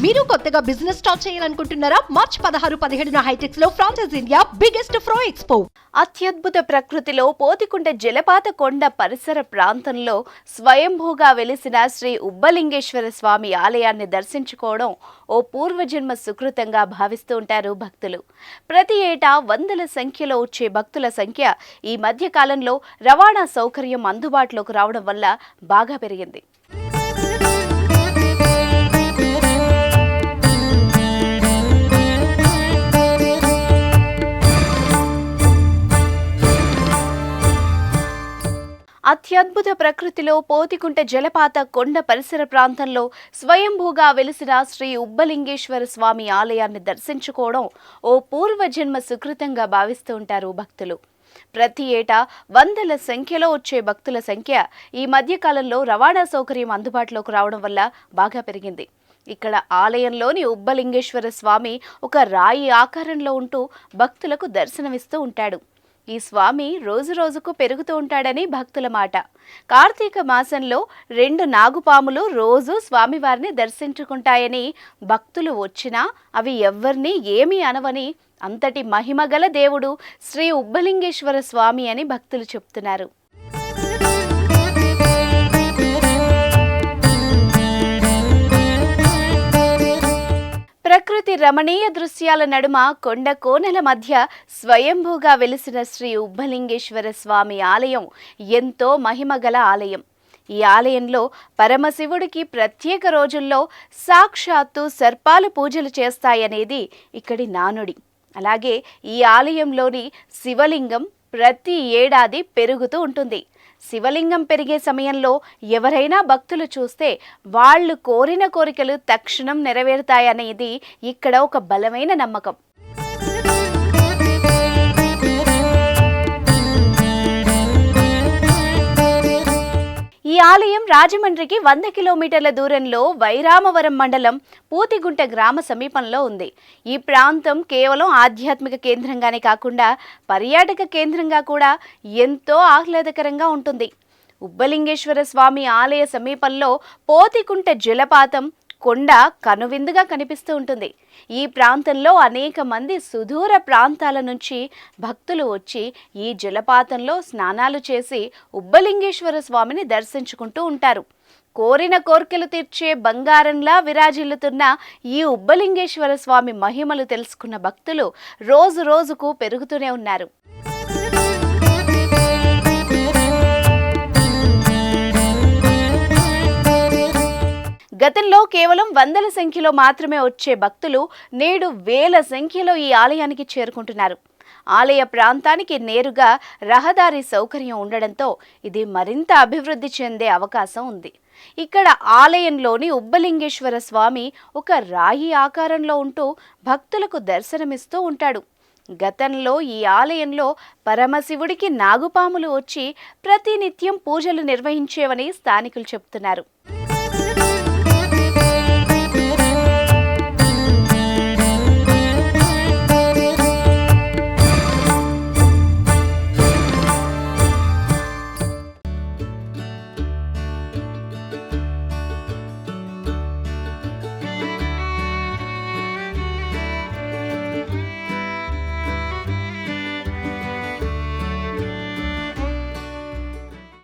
మీరు కొత్తగా business start చేయాలనుకుంటున్నారా? మార్చ్ 16-17 హైటెక్స్ లో ఫ్రాన్సెస్ ఇండియా బిగ్గెస్ట్ ఫ్రో ఎక్స్పో. అత్యద్భుత ప్రకృతిలో పోతికుంట జలపాత కొండ పరిసర ప్రాంతంలో స్వయంభూగా వెలిసిన శ్రీ ఉబ్బలింగేశ్వర స్వామి ఆలయాన్ని దర్శించుకోవడం ఓ పూర్వజన్మ సుకృతంగా భావిస్తూ ఉంటారు భక్తులు. ప్రతి ఏటా వందల సంఖ్యలో వచ్చే భక్తుల సంఖ్య ఈ మధ్య కాలంలో రవాణా సౌకర్యం అందుబాటులోకి రావడం వల్ల బాగా పెరిగింది. అత్యద్భుత ప్రకృతిలో పోతికుంట జలపాత కొండ పరిసర ప్రాంతంలో స్వయంభూగా వెలిసిన శ్రీ ఉబ్బలింగేశ్వర స్వామి ఆలయాన్ని దర్శించుకోవడం ఓ పూర్వజన్మ సుకృతంగా భావిస్తూ ఉంటారు భక్తులు. ప్రతి ఏటా వందల సంఖ్యలో వచ్చే భక్తుల సంఖ్య ఈ మధ్య కాలంలో రవాణా సౌకర్యం అందుబాటులోకి రావడం వల్ల బాగా పెరిగింది. ఇక్కడ ఆలయంలోని ఉబ్బలింగేశ్వర స్వామి ఒక రాయి ఆకారంలో ఉంటూ భక్తులకు దర్శనమిస్తూ ఉంటాడు. ఈ స్వామి రోజు రోజుకు పెరుగుతూ ఉంటాడని భక్తుల మాట. కార్తీక మాసంలో 2 నాగుపాములు రోజు స్వామివారిని దర్శించుకుంటాయని, భక్తులు వచ్చినా అవి ఎవ్వరినీ ఏమీ అనవని అంతటి మహిమగల దేవుడు శ్రీ ఉబ్బలింగేశ్వర స్వామి అని భక్తులు చెప్తున్నారు. ప్రకృతి రమణీయ దృశ్యాల నడుమ కొండ కోనల మధ్య స్వయంభూగా వెలిసిన శ్రీ ఉబ్బలింగేశ్వర స్వామి ఆలయం ఎంతో మహిమగల ఆలయం. ఈ ఆలయంలో పరమశివుడికి ప్రత్యేక రోజుల్లో సాక్షాత్తు సర్పాలు పూజలు చేస్తాయనేది ఇక్కడి నానుడి. అలాగే ఈ ఆలయంలోని శివలింగం ప్రతి ఏడాది పెరుగుతూ ఉంటుంది. శివలింగం పెరిగే సమయంలో ఎవరైనా భక్తులు చూస్తే వాళ్ళు కోరిన కోరికలు తక్షణం నెరవేరుతాయనేది ఇక్కడ ఒక బలమైన నమ్మకం. ఈ ఆలయం రాజమండ్రికి 100 కిలోమీటర్ల దూరంలో వైరామవరం మండలం పూతిగుంట గ్రామ సమీపంలో ఉంది. ఈ ప్రాంతం కేవలం ఆధ్యాత్మిక కేంద్రంగానే కాకుండా పర్యాటక కేంద్రంగా కూడా ఎంతో ఆహ్లాదకరంగా ఉంటుంది. ఉబ్బలింగేశ్వర స్వామి ఆలయ సమీపంలో పోతికుంట జలపాతం కొండ కనువిందుగా కనిపిస్తూ ఉంటుంది. ఈ ప్రాంతంలో అనేక మంది సుదూర ప్రాంతాల నుంచి భక్తులు వచ్చి ఈ జలపాతంలో స్నానాలు చేసి ఉబ్బలింగేశ్వర స్వామిని దర్శించుకుంటూ ఉంటారు. కోరిన కోర్కెలు తీర్చే బంగారంలా విరాజిల్లుతున్న ఈ ఉబ్బలింగేశ్వర స్వామి మహిమలు తెలుసుకున్న భక్తులు రోజు రోజుకు పెరుగుతూనే ఉన్నారు. గతంలో కేవలం వందల సంఖ్యలో మాత్రమే వచ్చే భక్తులు నేడు వేల సంఖ్యలో ఈ ఆలయానికి చేరుకుంటున్నారు. ఆలయ ప్రాంతానికి నేరుగా రహదారి సౌకర్యం ఉండడంతో ఇది మరింత అభివృద్ధి చెందే అవకాశం ఉంది. ఇక్కడ ఆలయంలోని ఉబ్బలింగేశ్వర స్వామి ఒక రాయి ఆకారంలో ఉంటూ భక్తులకు దర్శనమిస్తూ ఉంటాడు. గతంలో ఈ ఆలయంలో పరమశివుడికి నాగుపాములు వచ్చి ప్రతినిత్యం పూజలు నిర్వహించేవని స్థానికులు చెబుతున్నారు.